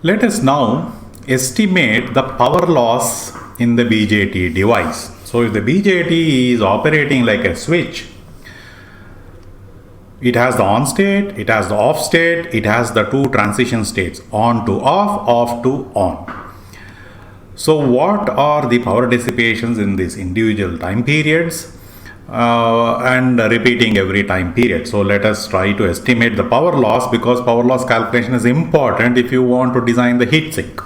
Let us now estimate the power loss in the BJT device. So if the BJT is operating like a switch, it has the on state, it has the off state, it has the two transition states, on to off to on. So what are the power dissipations in these individual time periods and repeating every time period? So let us try to estimate the power loss, because power loss calculation is important if you want to design the heat sink.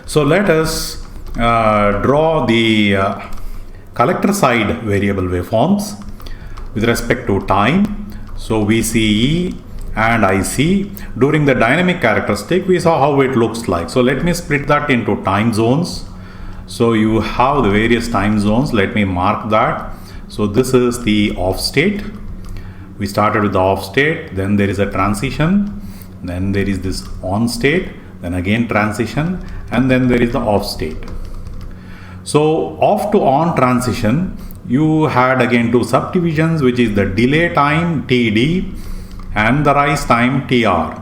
So let us draw the collector side variable waveforms with respect to time. So VCE and IC during the dynamic characteristic, we saw how it looks like. So let me split that into time zones. So you have the various time zones. Let me mark that. So this is the off state. We started with the off state, then there is a transition, then there is this on state, then again transition, and then there is the off state. So off to on transition, you had again two subdivisions, which is the delay time TD and the rise time TR.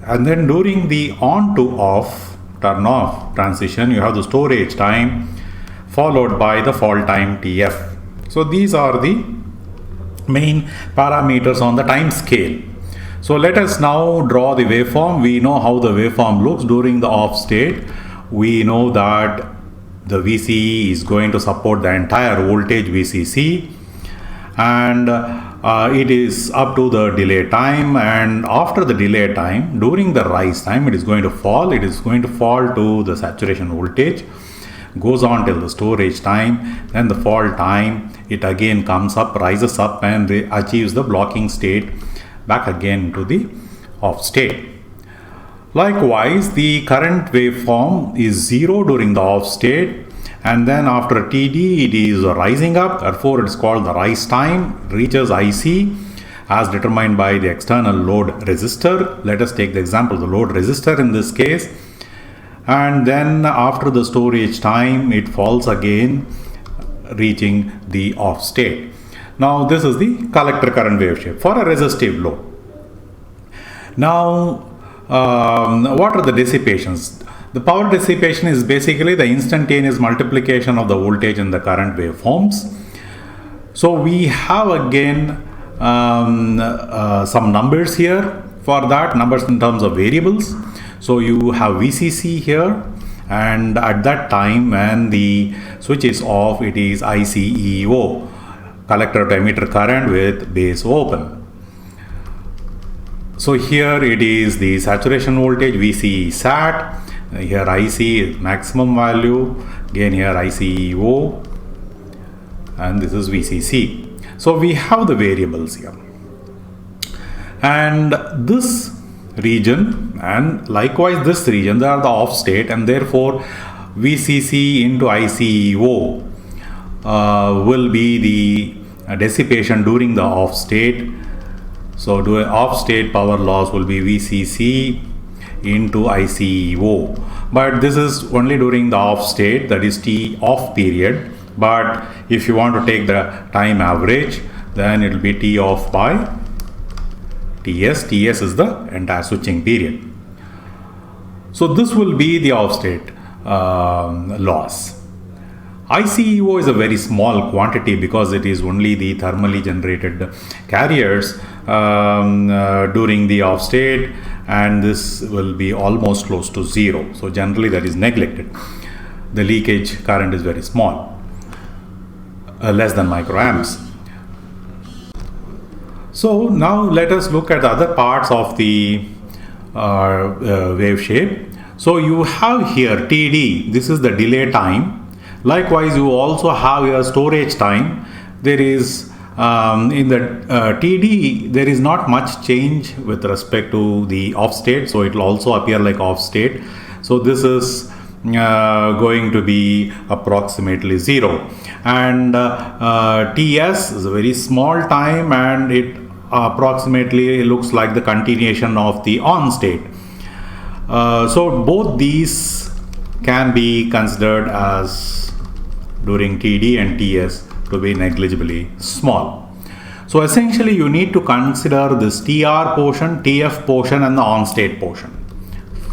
And then during the on to off, turn off transition, you have the storage time followed by the fall time TF. So these are the main parameters on the time scale. So let us now draw the waveform. We know how the waveform looks during the off state. We know that the VCE is going to support the entire voltage VCC, and it is up to the delay time, and after the delay time, during the rise time, it is going to fall to the saturation voltage, goes on till the storage time, then the fall time, it again comes up, rises up, and achieves the blocking state back again to the off state. Likewise, the current waveform is 0 during the off state, and then after TD it is rising up, therefore it is called the rise time, reaches IC as determined by the external load resistor. Let us take the example of the load resistor in this case, and then after the storage time it falls again, reaching the off state. Now this is the collector current wave shape for a resistive load. Now what are the dissipations? The power dissipation is basically the instantaneous multiplication of the voltage in the current waveforms. So we have again some numbers here for that, numbers in terms of variables. So you have VCC here, and at that time when the switch is off, it is ICEO, collector to emitter current with base open. So here it is the saturation voltage VCE sat, here IC is maximum value, again here ICEO, and this is VCC. So we have the variables here, and this region and likewise this region, they are the off state, and therefore VCC into ICEO will be the dissipation during the off state. So off state power loss will be VCC into ICEO, but this is only during the off state, that is T off period. But if you want to take the time average, then it will be T off by TS. TS is the entire switching period. So this will be the off state loss. ICEO is a very small quantity because it is only the thermally generated carriers during the off state, and this will be almost close to 0. So generally that is neglected. The leakage current is very small, less than microamps. So now let us look at the other parts of the wave shape. So you have here TD, this is the delay time. Likewise, you also have your storage time. There is in the TD, there is not much change with respect to the off state, so it will also appear like off state. So this is going to be approximately 0, and TS is a very small time, and it approximately looks like the continuation of the on state. So both these can be considered as during TD and TS to be negligibly small. So essentially you need to consider this TR portion, TF portion, and the on state portion.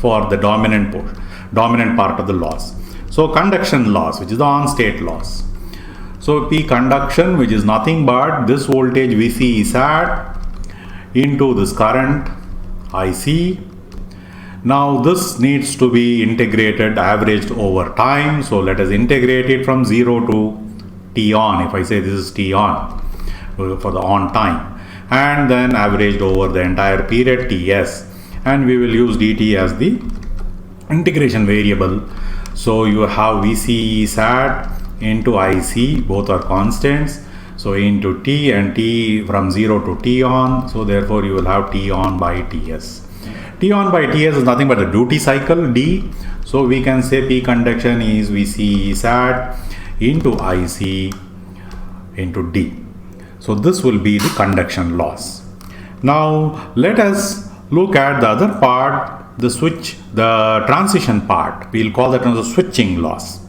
for the dominant part of the loss. So conduction loss, which is the on state loss. So P conduction, which is nothing but this voltage VC is at into this current IC. Now this needs to be integrated, averaged over time. So let us integrate it from 0 to T on. If I say this is T on for the on time, and then averaged over the entire period Ts, and we will use dt as the integration variable. So you have VC sat into IC, both are constants, so into T, and T from 0 to T on, so therefore you will have T on by Ts. T on by Ts is nothing but the duty cycle D, so we can say P conduction is VC sat into IC into D. So this will be the conduction loss. Now let us look at the other part, the transition part. We'll call that the switching loss.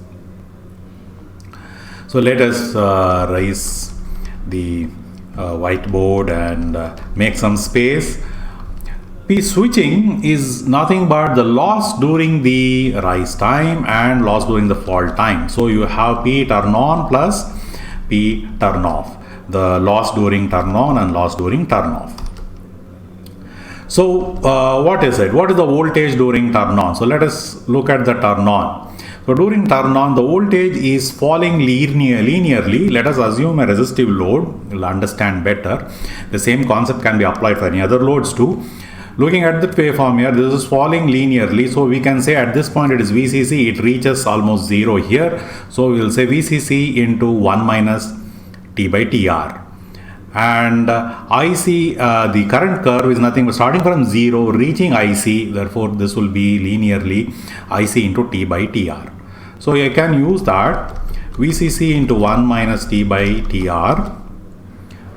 So let us raise the whiteboard and make some space. P switching is nothing but the loss during the rise time and loss during the fall time. So you have P turn on plus P turn off, the loss during turn on and loss during turn off. So what is it? What is the voltage during turn on? So let us look at the turn on. So during turn on, the voltage is falling linearly. Let us assume a resistive load. You'll understand better. The same concept can be applied for any other loads too. Looking at the waveform here, this is falling linearly. So we can say at this point it is VCC. It reaches almost 0 here. So we will say VCC into 1 minus T by TR. And IC, the current curve is nothing but starting from 0 reaching IC. Therefore this will be linearly IC into T by TR. So I can use that VCC into 1 minus T by TR.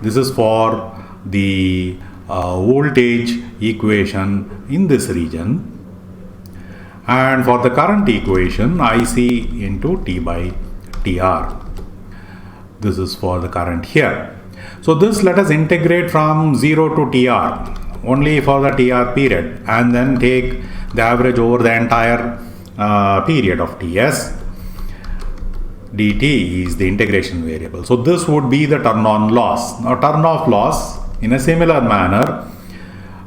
This is for the voltage equation in this region. And for the current equation, IC into T by TR. This is for the current here. So this let us integrate from 0 to TR only for the TR period, and then take the average over the entire period of Ts. dt is the integration variable. So this would be the turn on loss. Now turn off loss, in a similar manner,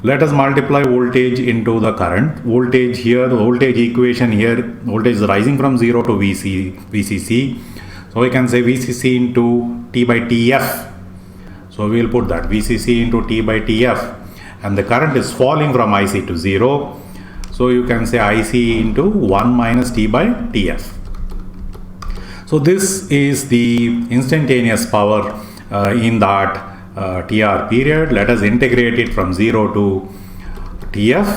let us multiply voltage into the current. Voltage here, the voltage equation here, voltage is rising from 0 to VCC. So we can say VCC into T by TF. So we will put that VCC into T by TF, and the current is falling from IC to 0. So you can say IC into 1 minus T by TF. So this is the instantaneous power in that TR period. Let us integrate it from 0 to TF,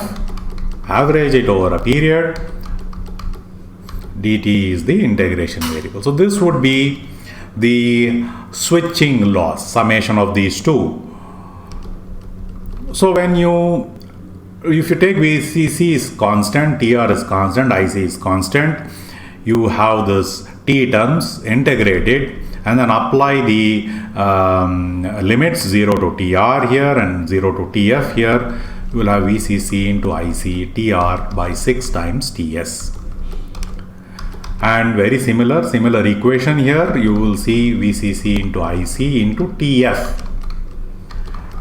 average it over a period. dt is the integration variable. So this would be the switching loss, summation of these two. So if you take VCC is constant, TR is constant, IC is constant, you have this T terms integrated, and then apply the limits 0 to TR here and 0 to TF here. You will have VCC into IC TR by 6 times TS. And very similar equation here, you will see VCC into IC into TF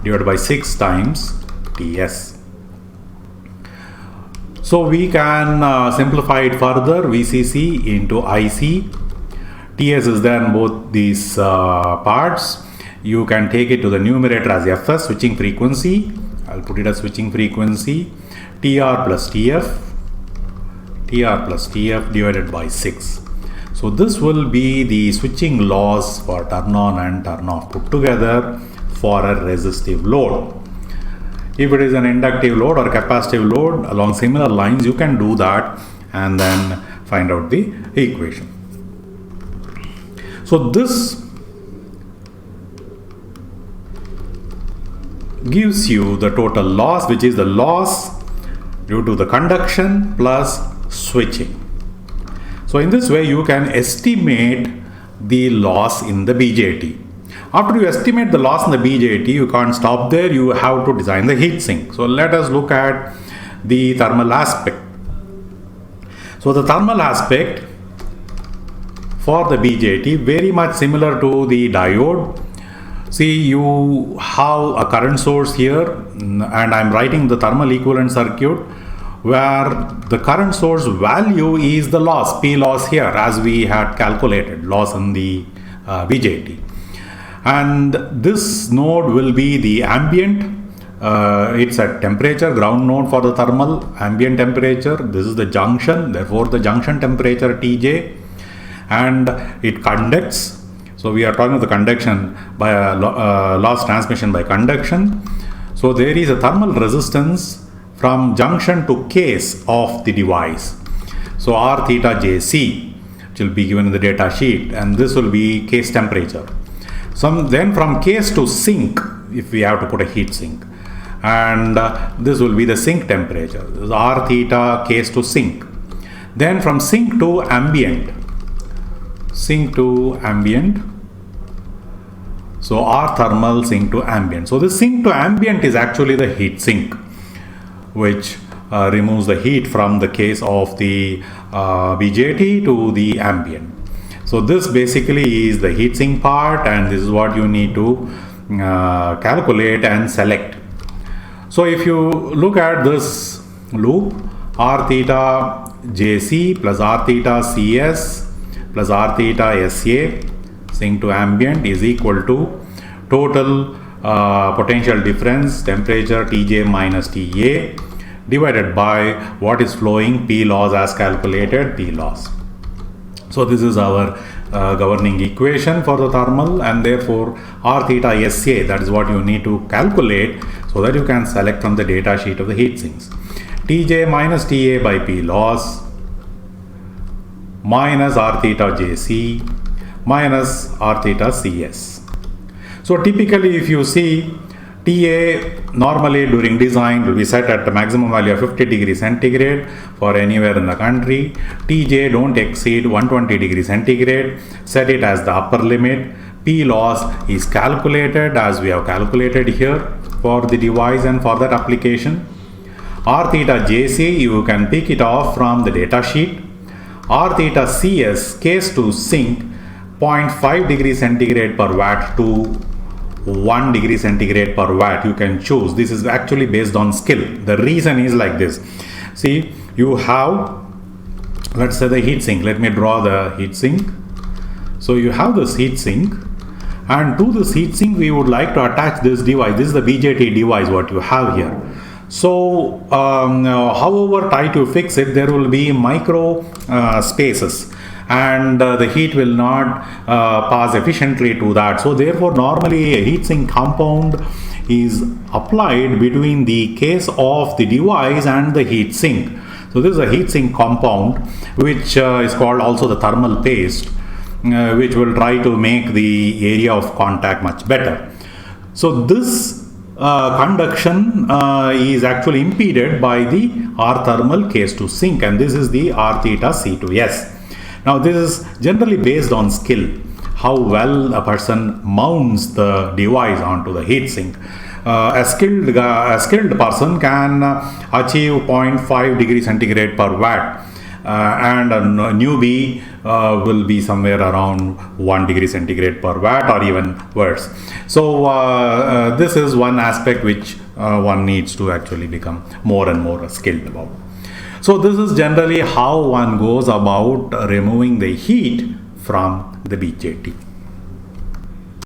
divided by 6 times TS. So we can simplify it further. VCC into IC, TS is there in both these parts. You can take it to the numerator as Fs, switching frequency. I'll put it as switching frequency. TR plus TF divided by 6. So this will be the switching loss for turn on and turn off put together for a resistive load. If it is an inductive load or capacitive load along similar lines, you can do that and then find out the equation. So this gives you the total loss, which is the loss due to the conduction plus switching. So in this way you can estimate the loss in the BJT. After you estimate the loss in the BJT, you can't stop there, you have to design the heat sink. So let us look at the thermal aspect. So the thermal aspect for the BJT very much similar to the diode. See, you have a current source here, and I'm writing the thermal equivalent circuit where the current source value is the loss, P loss here, as we had calculated loss in the BJT. And this node will be the ambient. It's at temperature, ground node for the thermal, ambient temperature. This is the junction, therefore the junction temperature Tj, and it conducts. So we are talking about the conduction by loss transmission by conduction. So there is a thermal resistance from junction to case of the device. So R theta Jc, which will be given in the data sheet, and this will be case temperature. Then from case to sink, if we have to put a heat sink, and this will be the sink temperature. This is R theta case to sink. Then from sink to ambient. So R thermal sink to ambient. So the sink to ambient is actually the heat sink, which removes the heat from the case of the BJT to the ambient. So this basically is the heat sink part, and this is what you need to calculate and select. So if you look at this loop, R theta Jc plus R theta Cs plus R theta Sa sink to ambient is equal to total potential difference temperature Tj minus Ta divided by what is flowing P loss as calculated P loss. So this is our governing equation for the thermal, and therefore R theta Sa, that is what you need to calculate so that you can select from the data sheet of the heat sinks. Tj minus Ta by P loss minus R theta Jc minus R theta Cs. So typically if you see, TA normally during design will be set at the maximum value of 50 degrees centigrade for anywhere in the country. Tj don't exceed 120 degrees centigrade. Set it as the upper limit. P loss is calculated as we have calculated here for the device and for that application. R theta Jc, you can pick it off from the data sheet. R theta Cs, case to sink, 0.5 degrees centigrade per watt to 1 degree centigrade per watt you can choose. This is actually based on skill. The reason is like this. See, you have, let's say, the heat sink. Let me draw the heat sink. So you have this heat sink, and to this heat sink we would like to attach this device. This is the BJT device what you have here. So however tight you fix it, there will be micro spaces, and the heat will not pass efficiently to that. So therefore normally a heat sink compound is applied between the case of the device and the heat sink. So this is a heat sink compound which is called also the thermal paste, which will try to make the area of contact much better. So this conduction is actually impeded by the R thermal case to sink, and this is the R theta C to S. Now this is generally based on skill, how well a person mounts the device onto the heat sink. A skilled person can achieve 0.5 degree centigrade per watt, and a newbie will be somewhere around 1 degree centigrade per watt or even worse. So this is one aspect which one needs to actually become more and more skilled about. So this is generally how one goes about removing the heat from the BJT.